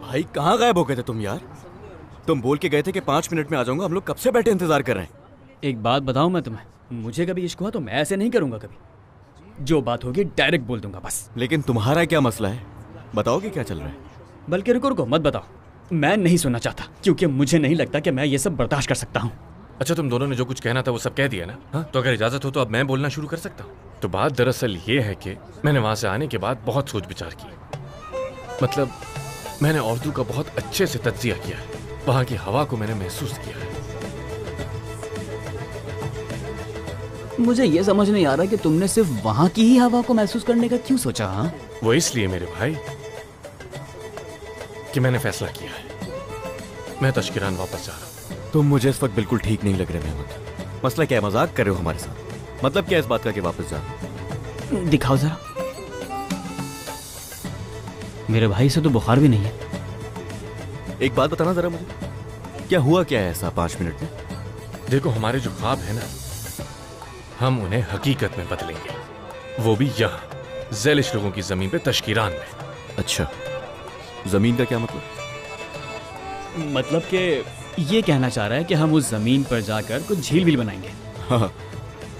भाई कहाँ गायब हो गए थे तुम यार? तुम बोल के गए थे कि 5 मिनट में आ जाऊंगा। हम लोग कब से बैठे इंतजार कर रहे हैं। एक बात बताऊं मैं तुम्हें, मुझे कभी इश्क हुआ तो मैं ऐसे नहीं करूंगा कभी। जो बात होगी डायरेक्ट बोल दूंगा बस। लेकिन तुम्हारा क्या मसला है, बताओगे क्या चल रहा है? बल्कि रुको रुको मत बताओ, मैं नहीं सुनना चाहता क्योंकि मुझे नहीं लगता कि मैं ये सब बर्दाश्त कर सकता हूँ। अच्छा, तुम दोनों ने जो कुछ कहना था वो सब कह दिया ना? हाँ, तो अगर इजाजत हो तो अब मैं बोलना शुरू कर सकता हूँ। तो बात दरअसल ये है कि मैंने वहां से आने के बाद बहुत सोच विचार की। मतलब मैंने उर्दू का बहुत अच्छे से तज्जिया किया है। वहां की हवा को मैंने महसूस किया है। मुझे ये समझ नहीं आ रहा कि तुमने सिर्फ वहां की ही हवा को महसूस करने का क्यों सोचा। हाँ, वो इसलिए मेरे भाई कि मैंने फैसला किया है, मैं तश्किरान वापस जा रहा हूँ। तुम मुझे इस वक्त बिल्कुल ठीक नहीं लग रहे मेहमद। मसला क्या है, मजाक कर रहे हो हमारे साथ? मतलब क्या इस बात का कि वापस जा? दिखाओ जरा। मेरे भाई से तो बुखार भी नहीं है। एक बात बताना जरा मुझे, क्या हुआ क्या है ऐसा 5 मिनट में? देखो, हमारे जो ख्वाब है ना, हम उन्हें हकीकत में बदलेंगे। वो भी यहाँ ज़ैलिश लोगों की जमीन पे, तश्कीरान में। अच्छा, जमीन का क्या मतलब? मतलब कि ये कहना चाह रहा है कि हम उस जमीन पर जाकर कुछ झील भी बनाएंगे। हाँ,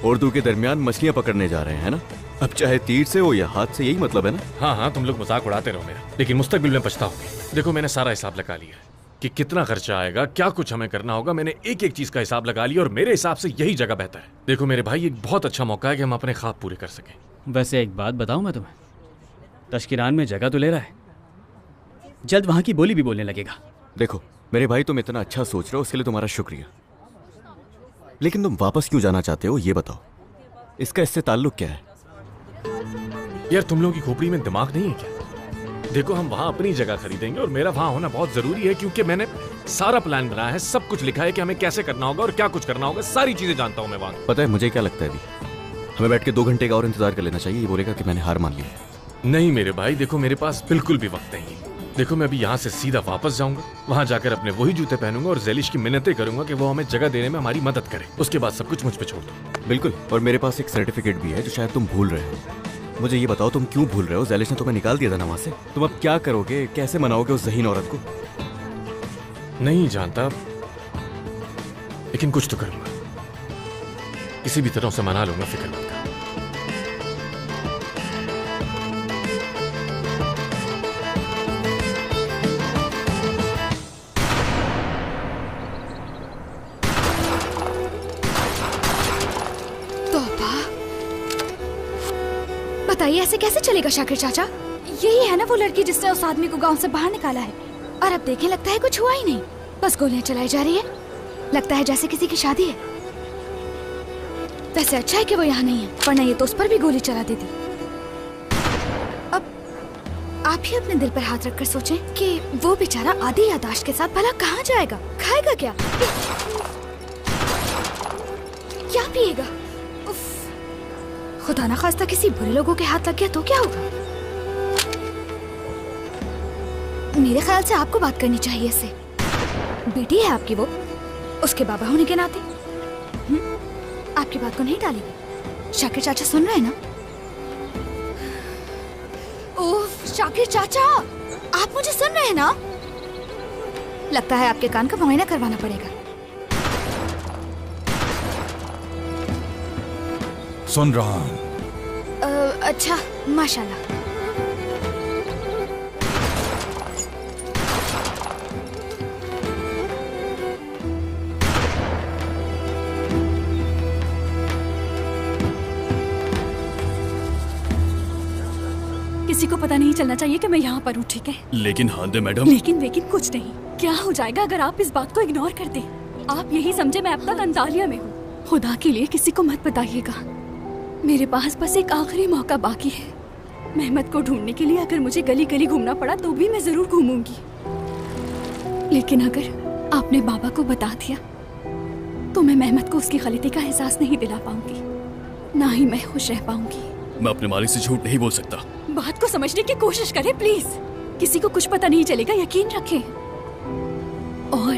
उर्दू के दरमियान मछलियां पकड़ने जा रहे हैं ना? अब चाहे तीर से हो या हाथ से, यही मतलब है ना? हाँ हाँ, तुम लोग मजाक उड़ाते रहो मेरा, लेकिन मुस्तकबिल में पछताओगे। देखो, मैंने सारा हिसाब लगा लिया है कि कितना खर्चा आएगा, क्या कुछ हमें करना होगा। मैंने एक एक चीज का हिसाब लगा लिया और मेरे हिसाब से यही जगह बेहतर है। देखो मेरे भाई, एक बहुत अच्छा मौका है कि हम अपने ख्वाब पूरे कर सकें। वैसे एक बात बताऊं मैं तुम्हें, तश्किरान में जगह तो ले रहा है, जल्द वहां की बोली भी बोलने लगेगा। देखो मेरे भाई, तुम इतना अच्छा सोच रहे हो, उसके लिए तुम्हारा शुक्रिया। लेकिन तुम वापस क्यों जाना चाहते हो, ये बताओ। इसका इससे ताल्लुक क्या है? यार, तुम लोगों की खोपड़ी में दिमाग नहीं है क्या? देखो, हम वहां अपनी जगह खरीदेंगे और मेरा वहां होना बहुत जरूरी है क्योंकि मैंने सारा प्लान बनाया है, सब कुछ लिखा है कि हमें कैसे करना होगा और क्या कुछ करना होगा। सारी चीजें जानता हूं मैं वहां। पता है मुझे क्या लगता है, अभी हमें बैठ के 2 घंटे का और इंतजार कर लेना चाहिए। ये बोलेगा कि मैंने हार मान ली है। नहीं मेरे भाई, देखो मेरे पास बिल्कुल भी वक्त नहीं है। देखो, मैं अभी यहाँ से सीधा वापस जाऊंगा, वहां जाकर अपने वही जूते पहनूंगा और ज़ैलिश की मिन्नतें करूंगा कि वो हमें जगह देने में हमारी मदद करे। उसके बाद सब कुछ मुझ पे छोड़ दो। बिल्कुल, और मेरे पास एक सर्टिफिकेट भी है जो शायद तुम भूल रहे हो। मुझे ये बताओ, तुम क्यों भूल रहे हो? ज़ैलिश ने तुम्हें निकाल दिया था ना वहां से। तुम अब क्या करोगे, कैसे मनाओगे उस ज़हीन औरत को? नहीं जानता, लेकिन कुछ तो करूंगा। किसी भी तरह से मना लूंगा, फिक्र मत कर। बताइए, ऐसे कैसे चलेगा शाकिर चाचा? यही है ना वो लड़की जिसने उस आदमी को गांव से बाहर निकाला है। और अब देखें, लगता है कुछ हुआ ही नहीं, बस गोलियां चलाई जा रही है। लगता है जैसे किसी की शादी है। वैसे अच्छा है कि वो यहाँ नहीं है, वरना ये तो उस पर भी गोली चला देती। अब आप ही अपने दिल पर हाथ रखकर सोचें कि वो बेचारा आधी यादाश्त के साथ भला कहाँ जाएगा, खाएगा क्या, क्या पिएगा? खुदा ना खास्ता किसी बुरे लोगों के हाथ लग गया तो क्या होगा? मेरे ख्याल से आपको बात करनी चाहिए इससे। बेटी है आपकी वो, उसके बाबा होने के नाते आपकी बात को नहीं टालेगी। शाकिर चाचा सुन रहे हैं ना? ओह शाकिर चाचा, आप मुझे सुन रहे हैं ना? लगता है आपके कान का मुआयना करवाना पड़ेगा। सुन रहा हूं। अच्छा, माशाल्लाह। किसी को पता नहीं चलना चाहिए कि मैं यहाँ पर हूँ, ठीक है? लेकिन हाँ दे मैडम। लेकिन कुछ नहीं। क्या हो जाएगा अगर आप इस बात को इग्नोर कर दें? आप यही समझे मैं अब तक अंतालिया में हूँ। खुदा के लिए किसी को मत बताइएगा। मेरे पास बस एक आखिरी मौका बाकी है। मेहमद को ढूंढने के लिए अगर मुझे गली गली घूमना पड़ा तो भी मैं जरूर घूमूंगी। लेकिन अगर आपने बाबा को बता दिया तो मैं मेहमद को उसकी गलती का एहसास नहीं दिला पाऊंगी, ना ही मैं खुश रह पाऊंगी। मैं अपने मालिक से झूठ नहीं बोल सकता। बात को समझने की कोशिश करें प्लीज। किसी को कुछ पता नहीं चलेगा, यकीन रखें। और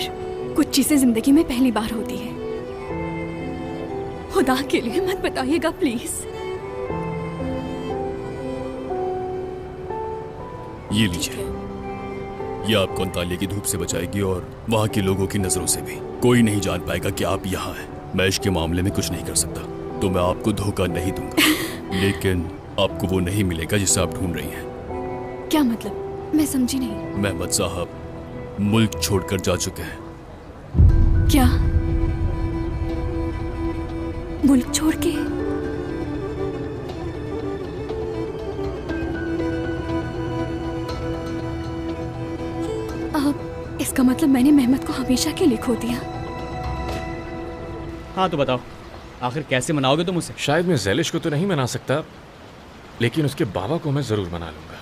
कुछ चीजें जिंदगी में पहली बार होती है। खुदा के लिए मत बताइएगा प्लीज। ये लीजिए, ये आपको अंतालिया की धूप से बचाएगी और वहाँ के लोगों की नजरों से भी। कोई नहीं जान पाएगा कि आप यहाँ हैं। मैं इसके मामले में कुछ नहीं कर सकता, तो मैं आपको धोखा नहीं दूंगा। लेकिन आपको वो नहीं मिलेगा जिसे आप ढूंढ रही हैं। क्या मतलब? मैं समझी नहीं। महमद साहब मुल्क छोड़कर जा चुके हैं। क्या? मुल्क छोड़ के? अब इसका मतलब मैंने मेहमत को हमेशा के लिए खो दिया। हाँ तो बताओ, आखिर कैसे मनाओगे तुम उसे? शायद मैं ज़ैलिश को तो नहीं मना सकता, लेकिन उसके बाबा को मैं ज़रूर मना लूंगा।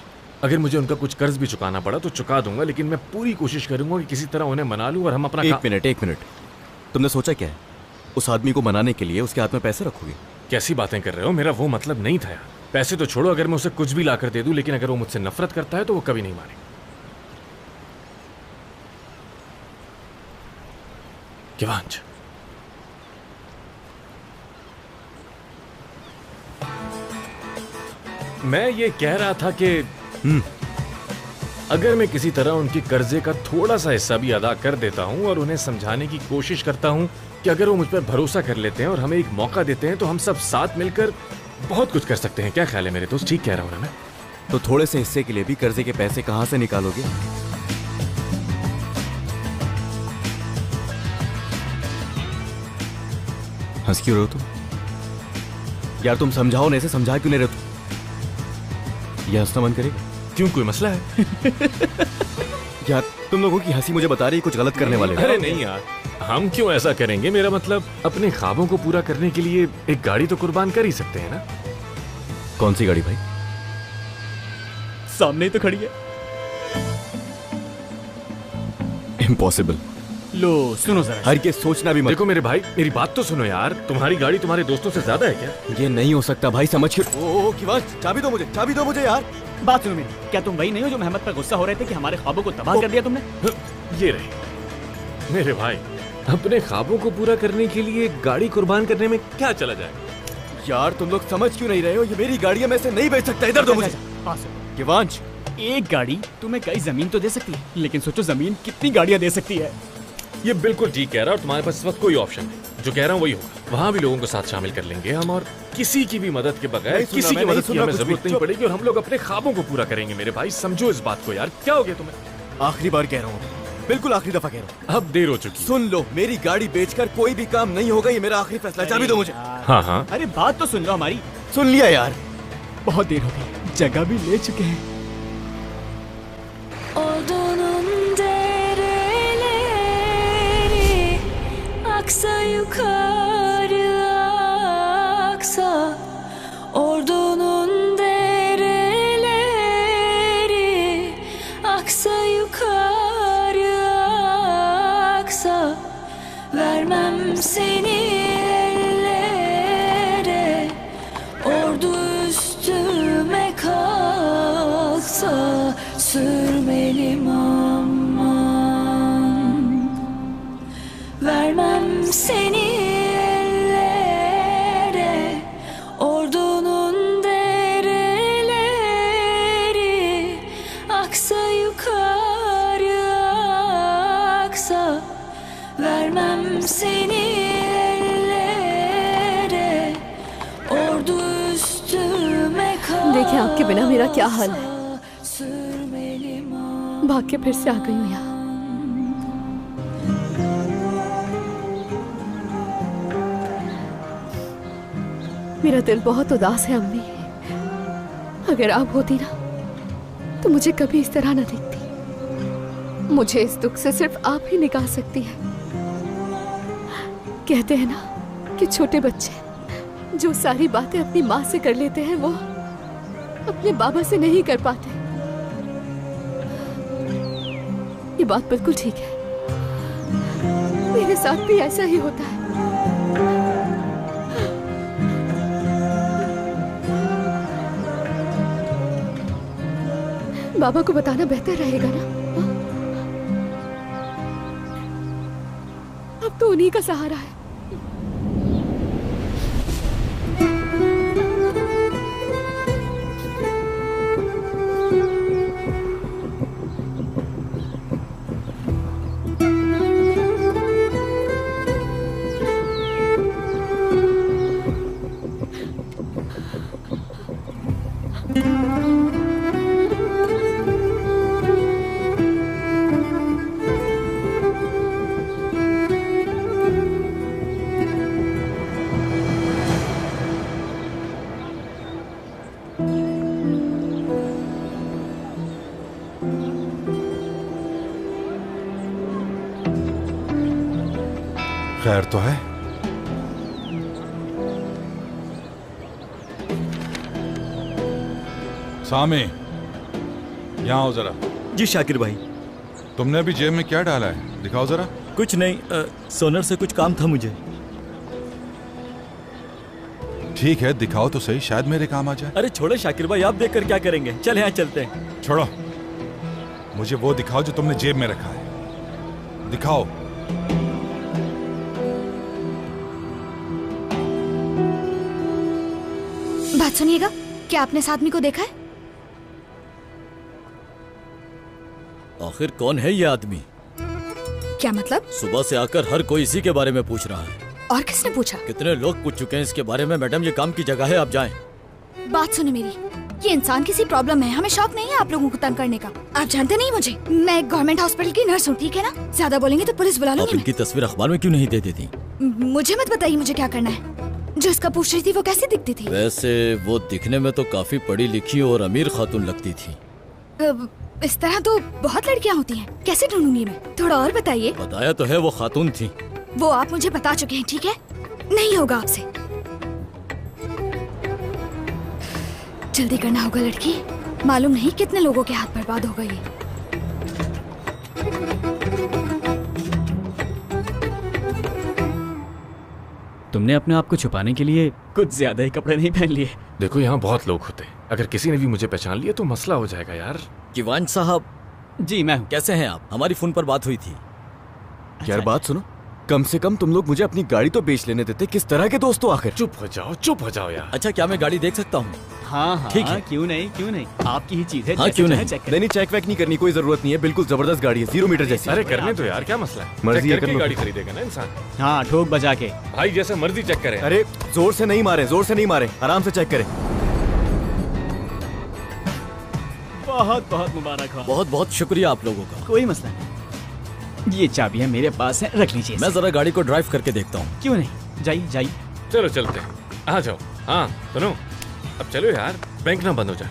अगर मुझे उनका कुछ कर्ज भी चुकाना पड़ा तो चुका दूंगा, लेकिन मैं पूरी कोशिश करूंगा कि किसी तरह उन्हें मना लूं और हम अपना एक मिनट, तुमने सोचा क्या है? उस आदमी को मनाने के लिए उसके हाथ में पैसे रखोगे? कैसी बातें कर रहे हो? मेरा वो मतलब नहीं था यार। पैसे तो छोड़ो, अगर मैं उसे कुछ भी लाकर दे दूं, लेकिन अगर वो मुझसे नफरत करता है तो वो कभी नहीं मानेगा। किवांश, मैं ये कह रहा था कि अगर मैं किसी तरह उनके कर्जे का थोड़ा सा हिस्सा भी अदा कर देता हूं और उन्हें समझाने की कोशिश करता हूं कि अगर वो मुझ पर भरोसा कर लेते हैं और हमें एक मौका देते हैं तो हम सब साथ मिलकर बहुत कुछ कर सकते हैं। क्या ख्याल है मेरे दोस्त? ठीक कह रहा हूं ना मैं? तो थोड़े से हिस्से के लिए भी कर्जे के पैसे कहां से निकालोगे? हंस क्यों रहे हो तुम? यार तुम समझाओ ना, ऐसे समझा क्यों नहीं रहे तुम? यह हंसना बंद करेगा? क्यों, कोई मसला है? यार तुम लोगों की हंसी मुझे बता रही है कुछ गलत करने वाले। अरे नहीं यार, हम क्यों ऐसा करेंगे? मेरा मतलब अपने ख्वाबों को पूरा करने के लिए एक गाड़ी तो कुर्बान कर ही सकते हैं ना। कौन सी गाड़ी भाई? सामने ही तो खड़ी है। इम्पॉसिबल। लो सुनो जरा। हर के सोचना भी मत। देखो मेरे भाई, मेरी बात तो सुनो यार। तुम्हारी गाड़ी तुम्हारे दोस्तों से ज्यादा है क्या? ये नहीं हो सकता भाई, समझ के। ओ किवांश, चाबी दो मुझे यार। बात सुनो मेरी, क्या तुम वही नहीं हो जो मेहमत पर गुस्सा हो रहे थे कि हमारे ख्वाबों को तबाह कर दिया तुमने? ये रही मेरे भाई, अपने ख्वाबों को पूरा करने के लिए गाड़ी कुर्बान करने में क्या चला जाए? यार तुम लोग समझ क्यों नहीं रहे हो? ये मेरी गाड़ी है, मैं इसे नहीं बेच सकता। इधर दो मुझे। किवांश, एक गाड़ी तुम्हें कई जमीन तो दे सकती है, लेकिन सोचो जमीन कितनी गाड़ियां दे सकती है। ये बिल्कुल ठीक कह रहा है और तुम्हारे पास इस वक्त कोई ऑप्शन नहीं। जो कह रहा हूँ वही होगा। वहाँ भी लोगों को साथ शामिल कर लेंगे हम, और किसी की भी मदद के बगैर किसी की मदद की हमें जरूरत नहीं पड़ेगी और हम लोग अपने ख्वाबों को पूरा करेंगे। मेरे भाई समझो इस बात को यार। क्या हो गया तुम्हें? आखिरी बार कह रहा हूँ, बिल्कुल आखिरी दफा कह रहा हूँ। अब देर हो चुकी है। सुन लो, मेरी गाड़ी बेचकर कोई भी काम नहीं होगा। ये मेरा आखिरी फैसला। चाबी दो मुझे। हाँ हाँ, अरे बात तो सुन लो हमारी। सुन लिया यार। बहुत देर हो गई, जगह भी ले चुके हैं। Aksa yukarı aksa, ordunun dereleri. Aksa yukarı aksa, vermem seni ellere. Ordu üstüme kalksa, sürmelim aman. Vermem seni ellere, ordunun dereleri. Aksa yukarı aksa, vermem seni ellere. Ordu üstüme kalksa, देखिए आपके बिना मेरा क्या हाल है। sürmelim भाग के फिर से आ गई हूँ यहाँ। मेरा दिल बहुत उदास है अम्मी। अगर आप होती ना तो मुझे कभी इस तरह ना दिखती। मुझे इस दुख से सिर्फ आप ही निकाल सकती हैं। कहते हैं ना कि छोटे बच्चे जो सारी बातें अपनी माँ से कर लेते हैं वो अपने बाबा से नहीं कर पाते। ये बात बिल्कुल ठीक है, मेरे साथ भी ऐसा ही होता है। बाबा को बताना बेहतर रहेगा ना। अब तो उन्हीं का सहारा है। खैर तो है? सामी, यहाँ आओ जरा। जी शाकिर भाई। तुमने अभी जेब में क्या डाला है, दिखाओ जरा। कुछ नहीं, सोनर से कुछ काम था मुझे। ठीक है, दिखाओ तो सही, शायद मेरे काम आ जाए। अरे छोड़ो शाकिर भाई, आप देखकर क्या करेंगे, चले यहाँ चलते हैं। छोड़ो, मुझे वो दिखाओ जो तुमने जेब में रखा है, दिखाओ। बात सुनिएगा, क्या आपने इस आदमी को देखा है? आखिर कौन है ये आदमी? क्या मतलब? सुबह से आकर हर कोई इसी के बारे में पूछ रहा है। और किसने पूछा? कितने लोग पूछ चुके हैं इसके बारे में। मैडम, ये काम की जगह है, आप जाएं। बात सुने मेरी, ये इंसान किसी प्रॉब्लम में है, हमें शौक नहीं है आप लोगों को तंग करने का। आप जानते नहीं मुझे, मैं गवर्नमेंट हॉस्पिटल की नर्स हूँ, ठीक है ना? ज्यादा बोलेंगे तो पुलिस बुला आप लूंगी इनकी तस्वीर अखबार में क्यों नहीं दे देती? मुझे मत बताइए मुझे क्या करना है। जो इसका पूछ रही थी वो कैसी दिखती थी? वैसे वो दिखने में तो काफी पढ़ी लिखी और अमीर खातून लगती थी। इस तरह तो बहुत लड़कियाँ होती हैं, कैसे ढूंढूंगी मैं? थोड़ा और बताइए। बताया तो है, वो खातून थी। वो आप मुझे बता चुके हैं, ठीक है? नहीं होगा आपसे। जल्दी करना होगा लड़की, मालूम नहीं कितने लोगों के हाथ बर्बाद हो गई। तुमने अपने आप को छुपाने के लिए कुछ ज्यादा ही कपड़े नहीं पहन लिए। देखो यहाँ बहुत लोग होते हैं, अगर किसी ने भी मुझे पहचान लिया तो मसला हो जाएगा यार। किवान साहब। जी मैं हूँ। कैसे हैं आप? हमारी फोन पर बात हुई थी। यार बात सुनो, कम से कम तुम लोग मुझे अपनी गाड़ी तो बेच लेने देते। किस तरह के दोस्त हो आखिर? चुप हो जाओ यार। अच्छा, क्या मैं गाड़ी देख सकता हूँ? हाँ हाँ, ठीक है। क्यों नहीं, आपकी ही चीज है। हाँ, जैसे क्यों चाहे नहीं? चेक करें। नहीं, चेक वेक नहीं करनी, कोई जरूरत नहीं है। बिल्कुल जबरदस्त गाड़ी है, 0 मीटर जैसी। अरे करने तो यार, क्या मसला है? मर्जी चेक है, करके कर लो। गाड़ी खरीदेगा ना इंसान। हाँ, ठोक बजा के। भाई जैसे मर्जी चेक करे। अरे जोर से नहीं मारे, जोर से नहीं मारे, आराम से चेक करें। बहुत बहुत मुबारक हो। बहुत बहुत शुक्रिया आप लोगों का। कोई मसला नहीं, ये चाबियां मेरे पास हैं, रख लीजिए। मैं जरा गाड़ी को ड्राइव करके देखता हूँ। क्यों नहीं, जाइए। चलो चलते हैं, आ जाओ। हाँ सुनो, अब चलो यार, बैंक ना बंद हो जाए।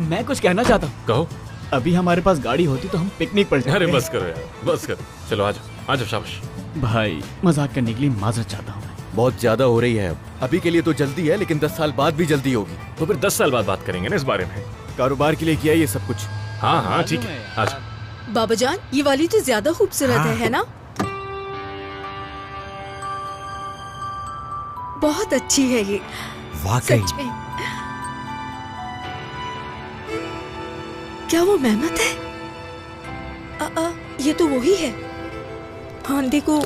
मैं कुछ कहना चाहता हूँ। कहो। अभी हमारे पास गाड़ी होती तो हम पिकनिक पर जाते। अरे बस करो यार, बस करो। चलो आ जाओ, शाबाश। भाई मजाक करने के लिए माजरत चाहता हूँ। बहुत ज्यादा हो रही है अब। अभी के लिए तो जल्दी है, लेकिन 10 साल बाद भी जल्दी होगी। तो फिर 10 साल बाद बात करेंगे ना इस बारे में। कारोबार के लिए किया ये सब कुछ। हाँ ठीक है, आ जाओ। बाबा जान, ये वाली तो ज्यादा खूबसूरत है ना? बहुत अच्छी है ये, वाकई। सच में। क्या वो मेहमत है? ये तो वही है। हाँ देखो,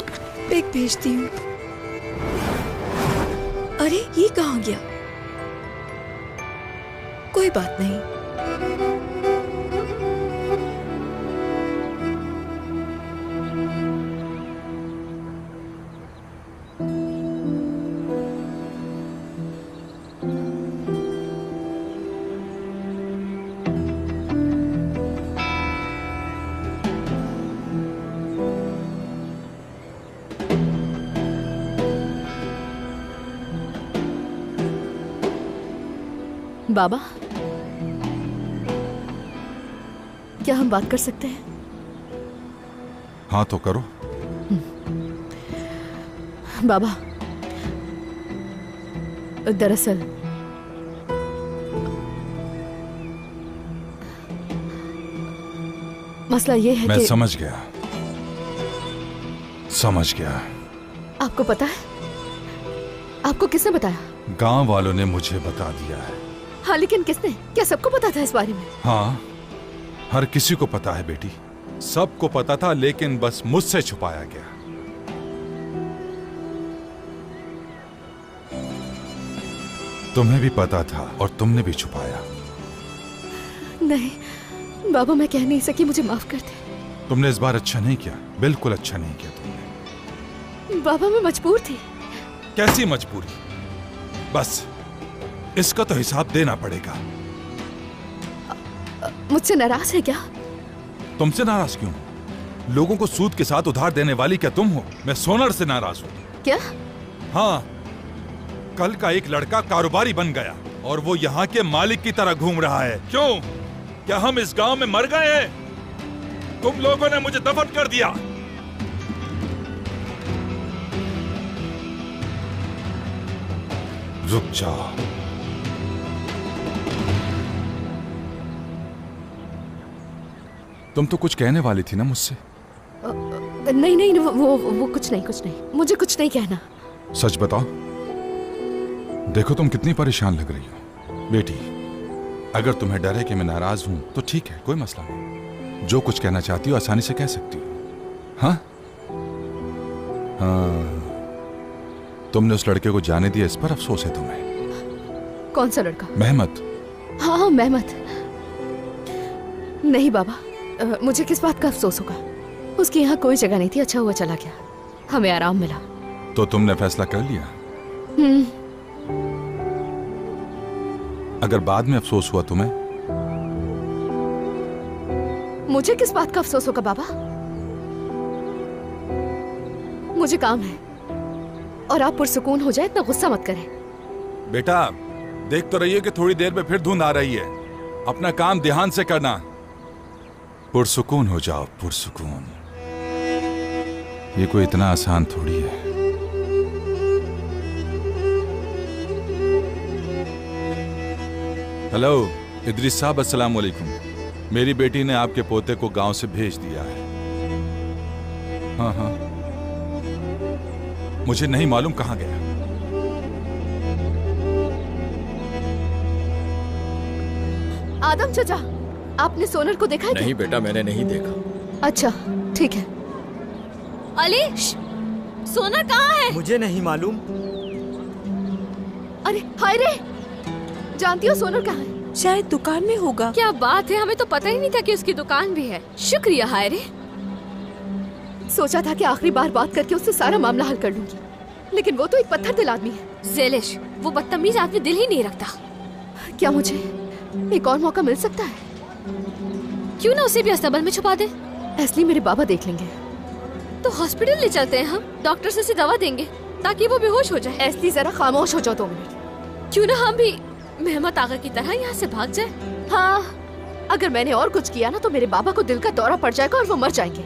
पिक भेजती हूँ। अरे ये कहाँ गया? कोई बात नहीं। बाबा, क्या हम बात कर सकते हैं? हाँ तो करो। बाबा, दरअसल मसला ये है मैं कि समझ गया। आपको पता है? आपको किसने बताया? गांव वालों ने मुझे बता दिया है। हाँ, लेकिन किसने? क्या सबको पता था इस बारे में? हाँ, हर किसी को पता है बेटी, सबको पता था, लेकिन बस मुझसे छुपाया गया। तुम्हें भी पता था और तुमने भी छुपाया। नहीं बाबा, मैं कह नहीं सकी, मुझे माफ कर दे। तुमने इस बार अच्छा नहीं किया, बिल्कुल अच्छा नहीं किया तुमने। बाबा, मैं मजबूर थी। कैसी मजबूरी? बस इसका तो हिसाब देना पड़ेगा। मुझसे नाराज है क्या? तुमसे नाराज क्यों? लोगों को सूद के साथ उधार देने वाली क्या तुम हो? मैं सोनर से नाराज हूं। क्या? हाँ, कल का एक लड़का कारोबारी बन गया और वो यहाँ के मालिक की तरह घूम रहा है। क्यों? क्या हम इस गांव में मर गए हैं? तुम लोगों ने मुझे दफन कर दिया। रुक जाओ। तुम तो कुछ कहने वाली थी ना मुझसे? नहीं नहीं, वो कुछ नहीं, मुझे कुछ नहीं कहना। सच बताओ। देखो तुम कितनी परेशान लग रही हो बेटी। अगर तुम्हें डर है कि मैं नाराज हूं तो ठीक है, कोई मसला नहीं। जो कुछ कहना चाहती हो आसानी से कह सकती हो। हाँ हाँ, तुमने उस लड़के को जाने दिया, इस पर अफसोस है तुम्हें? कौन सा लड़का? मेहमत। हाँ मेहमत। नहीं बाबा, मुझे किस बात का अफसोस होगा? उसकी यहाँ कोई जगह नहीं थी, अच्छा हुआ चला गया, हमें आराम मिला। तो तुमने फैसला कर लिया? अगर बाद में अफसोस हुआ तुम्हें? मुझे किस बात का अफसोस होगा बाबा? मुझे काम है और आप पुरसुकून हो जाए, इतना गुस्सा मत करें। बेटा देख तो रही है कि थोड़ी देर में फिर धुंध आ रही है। अपना काम ध्यान से करना। पुरसुकून हो जाओ, पुरसुकून। ये कोई इतना आसान थोड़ी है। हेलो इदरीस साहब, अस्सलाम वालेकुम। मेरी बेटी ने आपके पोते को गांव से भेज दिया है। हाँ हाँ, मुझे नहीं मालूम कहां गया। आदम चाचा, आपने सोनर को देखा है? नहीं बेटा, मैंने नहीं देखा। अच्छा ठीक है। अली, सोनर कहाँ है? मुझे नहीं मालूम। अरे हाय रे, जानती हो सोनर कहाँ है? शायद दुकान में होगा। क्या बात है, हमें तो पता ही नहीं था कि उसकी दुकान भी है। शुक्रिया हायरे। सोचा था कि आखिरी बार बात करके उससे सारा मामला हल कर लूंगी, लेकिन वो तो एक पत्थर दिल आदमी है। ज़ेलिश, वो बदतमीज आदमी दिल ही नहीं रखता। क्या मुझे एक और मौका मिल सकता है? क्यों ना उसे भी अस्तबल में छुपा दे? इसलिए मेरे बाबा देख लेंगे। तो हॉस्पिटल ले चलते हैं हम, डॉक्टर से उसे दवा देंगे ताकि वो बेहोश हो जाए। ऐसी जरा खामोश हो जाओ 2 मिनट। क्यों ना हम भी मेहमत आगा की तरह यहाँ से भाग जाए। हाँ, अगर मैंने और कुछ किया ना तो मेरे बाबा को दिल का दौरा पड़ जाएगा और वो मर जाएंगे।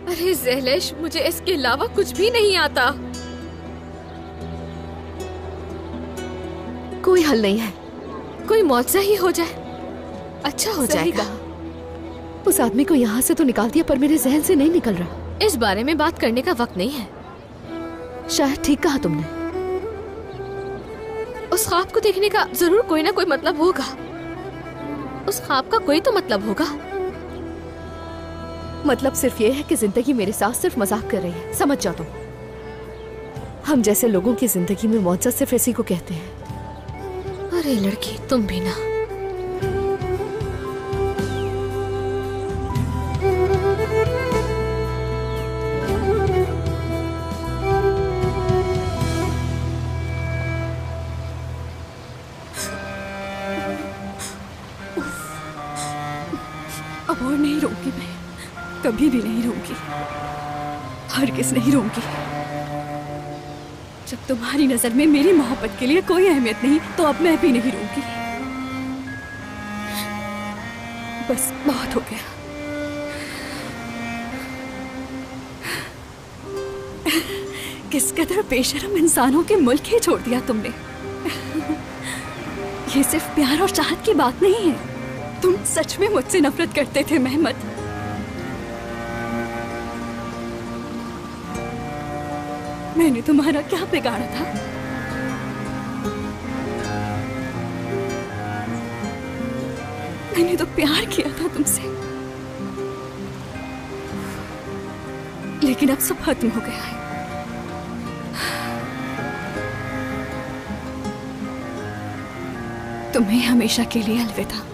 अरे ज़ेलिश, मुझे इसके अलावा कुछ भी नहीं आता। कोई हल नहीं है। कोई मौजज़ा ही हो जाए, अच्छा हो जाएगा। उस आदमी को यहाँ से तो निकाल दिया, पर मेरे जहन से नहीं निकल रहा। इस बारे में बात करने का वक्त नहीं है। शायद ठीक कहा तुमने। उस ख्वाब को देखने का जरूर कोई ना कोई मतलब होगा। उस ख्वाब का कोई तो मतलब होगा। मतलब सिर्फ ये है कि जिंदगी मेरे साथ सिर्फ मजाक कर रही है, समझ जाओ तुम। हम जैसे लोगों की जिंदगी में मौजज़ा सिर्फ इसी को कहते हैं। अरे लड़की, तुम भी ना। अब और नहीं रोऊंगी मैं, कभी भी नहीं रोऊंगी, हरगिज़ नहीं रोऊंगी। जब तुम्हारी नजर में मेरी मोहब्बत के लिए कोई अहमियत नहीं, तो अब मैं भी नहीं रोऊंगी। बस बहुत हो गया। किस कदर बेशर्म इंसानों के मुल्क ही छोड़ दिया तुमने। ये सिर्फ प्यार और चाहत की बात नहीं है। तुम सच में मुझसे नफरत करते थे मेहमत। मैंने तुम्हारा क्या बिगाड़ा था? मैंने तो प्यार किया था तुमसे, लेकिन अब सब खत्म हो गया है। तुम्हें हमेशा के लिए अलविदा।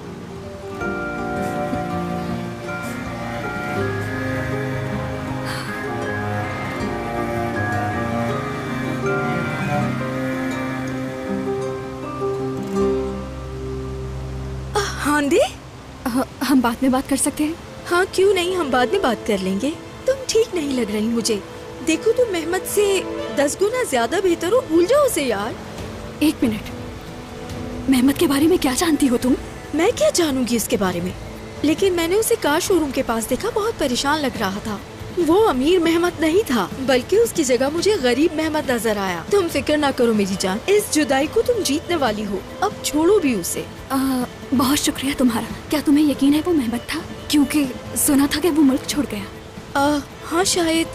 आंधी, हम बाद में बात कर सकते हैं? हाँ क्यों नहीं, हम बाद में बात कर लेंगे। तुम ठीक नहीं लग रही मुझे। देखो तुम मेहमत से 10 गुना ज्यादा बेहतर हो, भूल जाओ उसे यार। 1 मिनट, मेहमत के बारे में क्या जानती हो तुम? मैं क्या जानूंगी इसके बारे में, लेकिन मैंने उसे कार शोरूम के पास देखा, बहुत परेशान लग रहा था। वो अमीर मेहमत नहीं था, बल्कि उसकी जगह मुझे गरीब मेहमत नजर आया। तुम फिक्र ना करो मेरी जान, इस जुदाई को तुम जीतने वाली हो। अब छोड़ो भी उसे। बहुत शुक्रिया तुम्हारा। क्या तुम्हें यकीन है वो मेहमत था? क्योंकि सुना था कि वो मुल्क छोड़ गया। हाँ शायद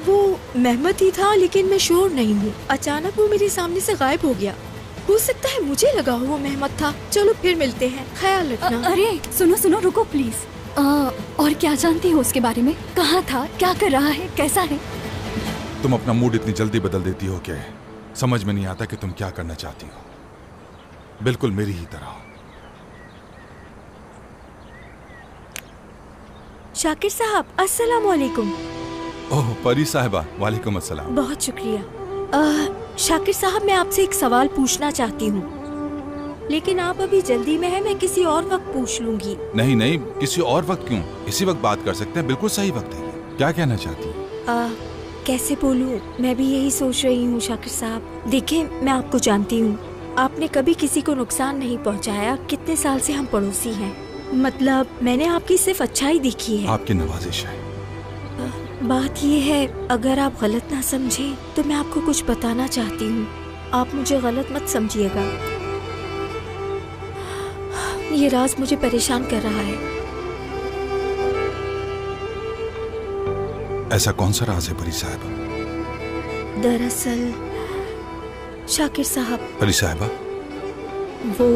वो मेहमत ही था, लेकिन मैं श्योर नहीं हूँ। अचानक वो मेरे सामने से गायब हो गया। हो सकता है मुझे लगा हो वो मेहमत था। चलो फिर मिलते हैं, ख्याल रखना। अरे सुनो सुनो, रुको प्लीज। और क्या जानती हो उसके बारे में? कहाँ था, क्या कर रहा है, कैसा है? तुम अपना मूड इतनी जल्दी बदल देती हो कि समझ में नहीं आता कि तुम क्या करना चाहती हो। बिल्कुल मेरी ही तरह। शाकिर साहब, अस्सलाम वालेकुम। ओह परी साहिबा, वालेकुम अस्सलाम। बहुत शुक्रिया। शाकिर साहब, मैं आपसे एक सवाल पूछना चाहती हूँ, लेकिन आप अभी जल्दी में है, मैं किसी और वक्त पूछ लूंगी। नहीं नहीं, किसी और वक्त क्यों, इसी वक्त बात कर सकते हैं। बिल्कुल सही वक्त है। क्या कहना चाहती हैं? कैसे बोलूं, मैं भी यही सोच रही हूँ शाकिर साहब। देखिए, मैं आपको जानती हूँ, आपने कभी किसी को नुकसान नहीं पहुँचाया। कितने साल से हम पड़ोसी हैं, मतलब मैंने आपकी सिर्फ अच्छाई देखी है। आपकी नवाजिश है। बात ये है, अगर आप गलत ना समझे तो मैं आपको कुछ बताना चाहती हूँ। आप मुझे गलत मत समझिएगा। ये राज मुझे परेशान कर रहा है। ऐसा कौन सा राज है परी साहिबा? दरअसल शाकिर साहब। परी साहिबा, वो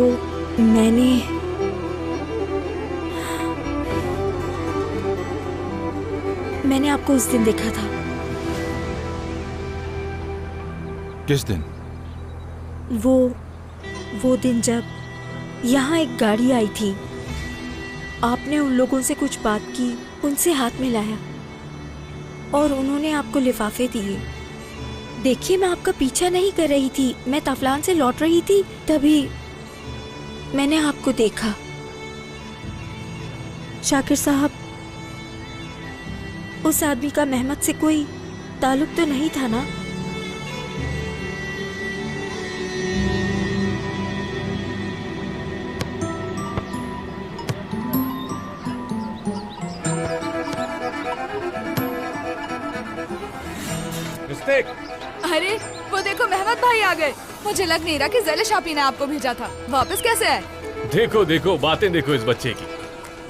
मैंने आपको उस दिन देखा था। किस दिन? वो दिन जब यहाँ एक गाड़ी आई थी। आपने उन लोगों से कुछ बात की, उनसे हाथ मिलाया और उन्होंने आपको लिफाफे दिए। देखिए, मैं आपका पीछा नहीं कर रही थी, मैं तफलान से लौट रही थी, तभी मैंने आपको देखा। शाकिर साहब, उस आदमी का मेहमत से कोई ताल्लुक तो नहीं था ना? अरे वो देखो, मेहमत भाई आ गए। मुझे लग नहीं रहा कि ज़ैलिश आपी ने आपको भेजा था। वापस कैसे आए? देखो देखो, बातें देखो इस बच्चे की।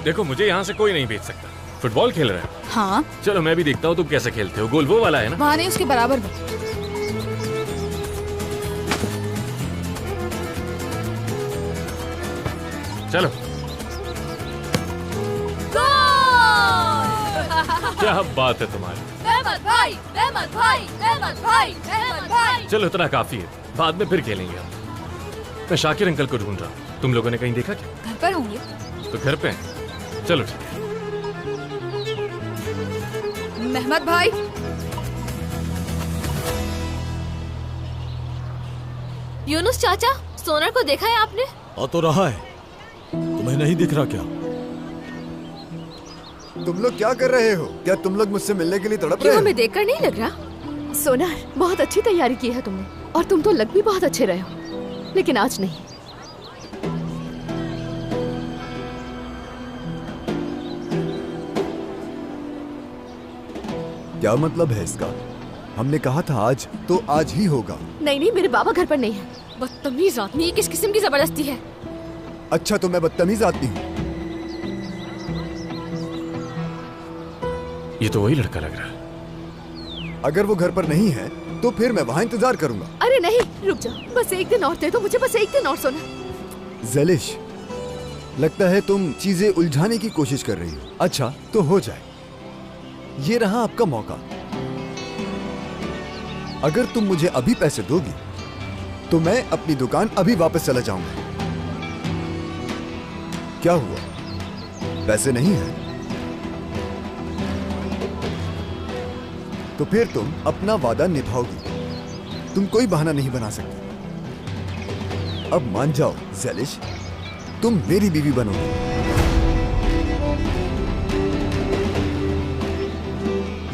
देखो, मुझे यहाँ से कोई नहीं भेज सकता। फुटबॉल खेल रहा है। हाँ चलो मैं भी देखता हूँ तुम कैसे खेलते हो। गोल वो वाला है ना? वहाँ नहीं, उसके बराबर में। चलो। क्या बात है तुम्हारी। मेहमत भाई, मेहमत भाई, मेहमत भाई, मेहमत भाई। चलो इतना काफी है, बाद में फिर खेलेंगे हम। मैं शाकिर अंकल को ढूंढ रहा हूँ। तुम लोगों ने कहीं देखा क्या? घर पर होंगे। तो घर पे हैं। चलो ठीक है। मेहमत भाई, यूनुस चाचा, सोनर को देखा है आपने? आ तो रहा है, तुम्हें नहीं दिख रहा क्या? तुम लोग क्या कर रहे हो? क्या तुम लोग मुझसे मिलने के लिए तड़प रहे क्यों, हो? हमें देखकर नहीं लग रहा? सोनर, बहुत अच्छी तैयारी की है तुमने, और तुम तो लग भी बहुत अच्छे रहे हो, लेकिन आज नहीं। क्या मतलब है इसका? हमने कहा था आज, तो आज ही होगा। नहीं नहीं, मेरे बाबा घर पर नहीं है। बदतमीज आदमी, ये किस किस्म की जबरदस्ती है? अच्छा, तो मैं बदतमीज आदमी हूँ? ये तो वही लड़का लग रहा है। अगर वो घर पर नहीं है तो फिर मैं वहाँ इंतजार करूंगा। अरे नहीं, रुक जाओ, बस एक दिन और दे दो मुझे, बस एक दिन और। सोना, ज़ैलिश, लगता है तुम चीजें उलझाने की कोशिश कर रही हो। अच्छा, तो हो जाए। ये रहा आपका मौका। अगर तुम मुझे अभी पैसे दोगी तो मैं अपनी दुकान अभी वापस चला जाऊंगा। क्या हुआ, पैसे नहीं है तो फिर तुम अपना वादा निभाओगी। तुम कोई बहाना नहीं बना सकती। अब मान जाओ ज़ैलिश, तुम मेरी बीवी बनोगी।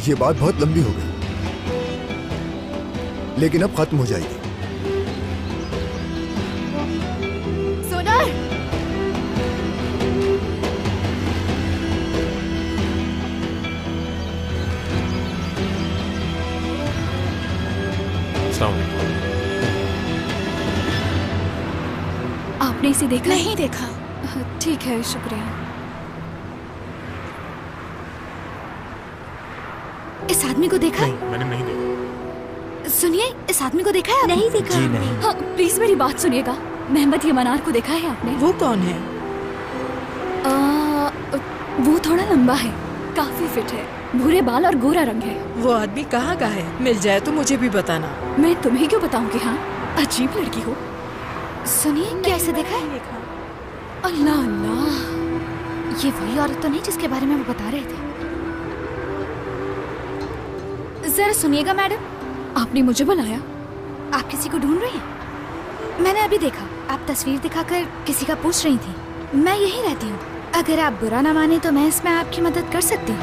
ये बात बहुत लंबी हो गई, लेकिन अब खत्म हो जाएगी। सोनर, इसे देखा? नहीं देखा। ठीक है, शुक्रिया। इस आदमी को देखा? मैंने नहीं देखा। सुनिए, इस आदमी को देखा है? नहीं देखा। जी नहीं। हाँ, प्लीज मेरी बात सुनिएगा। मोहम्मद यमनार को देखा है आपने? वो कौन है? वो थोड़ा लंबा है, काफी फिट है, भूरे बाल और गोरा रंग है। वो आदमी कहाँ का है? मिल जाए तो मुझे भी बताना। मैं तुम्हें क्यों बताऊंगी? हाँ, अजीब लड़की हो। सुनिए, क्या ऐसे देखा है? अल्लाह अल्लाह, ये वही औरत तो नहीं जिसके बारे में वो बता रहे थे? जरा सुनिएगा मैडम। आपने मुझे बुलाया? आप किसी को ढूंढ रही हैं? मैंने अभी देखा, आप तस्वीर दिखाकर किसी का पूछ रही थी। मैं यहीं रहती हूँ। अगर आप बुरा ना माने तो मैं इसमें आपकी मदद कर सकती हूँ।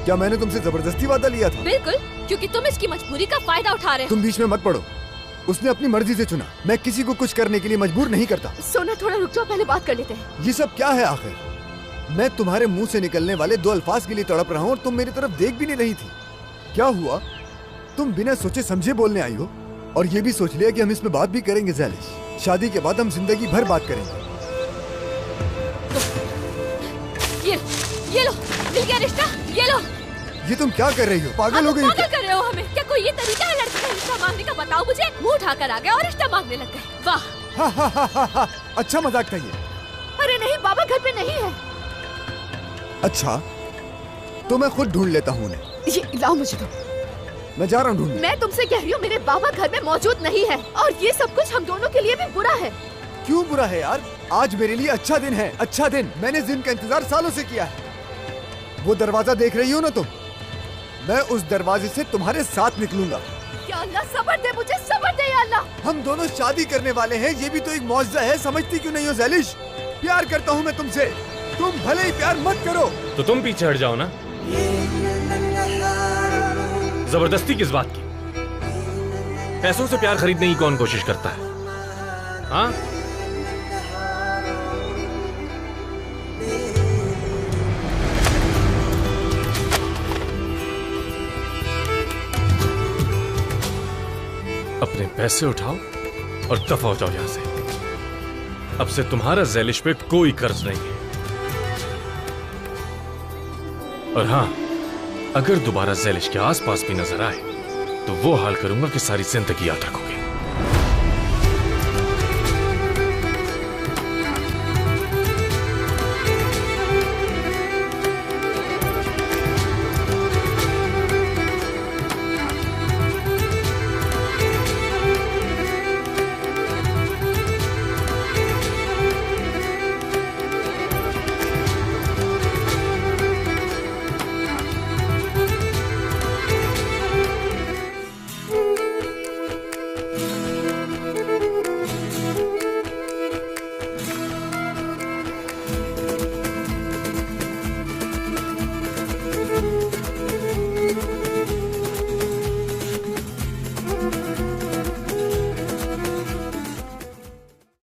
क्या मैंने तुमसे जबरदस्ती वादा लिया था? बिल्कुल, क्योंकि तुम इसकी मजबूरी का फायदा उठा रहे हो। तुम बीच में मत पड़ो। उसने अपनी मर्जी से चुना। मैं किसी को कुछ करने के लिए मजबूर नहीं करता। सोना, थोड़ा रुक जाओ, पहले बात कर लेते हैं। ये सब क्या है आखिर? मैं तुम्हारे मुंह से निकलने वाले 2 अल्फाज के लिए तड़प रहा हूँ और तुम मेरी तरफ देख भी नहीं रही थी। क्या हुआ? तुम बिना सोचे समझे बोलने आई हो और ये भी सोच लिया कि हम इसमें बात भी करेंगे। ज़ैलिश, शादी के बाद हम जिंदगी भर बात करेंगे। ये लो, मिल गया रिश्ता, ये लो। ये तुम क्या कर रही हो? पागल हो गई हो पागल क्या? कर रहे हो हमें? क्या कोई ये तरीका है लड़के का रिश्ता मांगने का? बताओ मुझे। मुंह उठाकर आ गए और रिश्ता मांगने लग गए। वाह। अच्छा मजाक था ये। अरे नहीं, बाबा घर पे नहीं है। अच्छा, तो मैं खुद ढूंढ लेता हूँ उन्हें। ये लाओ मुझे तो। मैं जा रहा हूँ ढूंढने। मैं तुमसे कह रही हूँ, मेरे बाबा घर में मौजूद नहीं है और ये सब कुछ हम दोनों के लिए भी बुरा है। क्यों बुरा है यार? आज मेरे लिए अच्छा दिन है, अच्छा दिन। मैंने जिन का इंतजार सालों से किया है। वो दरवाजा देख रही हो ना तुम? मैं उस दरवाजे से तुम्हारे साथ निकलूंगा। या अल्लाह, सब्र दे मुझे, सब्र दे या अल्लाह। हम दोनों शादी करने वाले हैं, ये भी तो एक मौजज़ा है। समझती क्यों नहीं हो ज़ैलिश? प्यार करता हूँ मैं तुमसे। तुम भले ही प्यार मत करो तो तुम पीछे हट जाओ ना। जबरदस्ती किस बात की? पैसों से प्यार खरीदने की कौन कोशिश करता है? हाँ? अपने पैसे उठाओ और दफा हो जाओ यहां से। अब से तुम्हारा ज़ैलिश पे कोई कर्ज नहीं है। और हाँ, अगर दोबारा ज़ैलिश के आसपास भी नजर आए तो वो हाल करूंगा कि सारी जिंदगी याद रखोगे।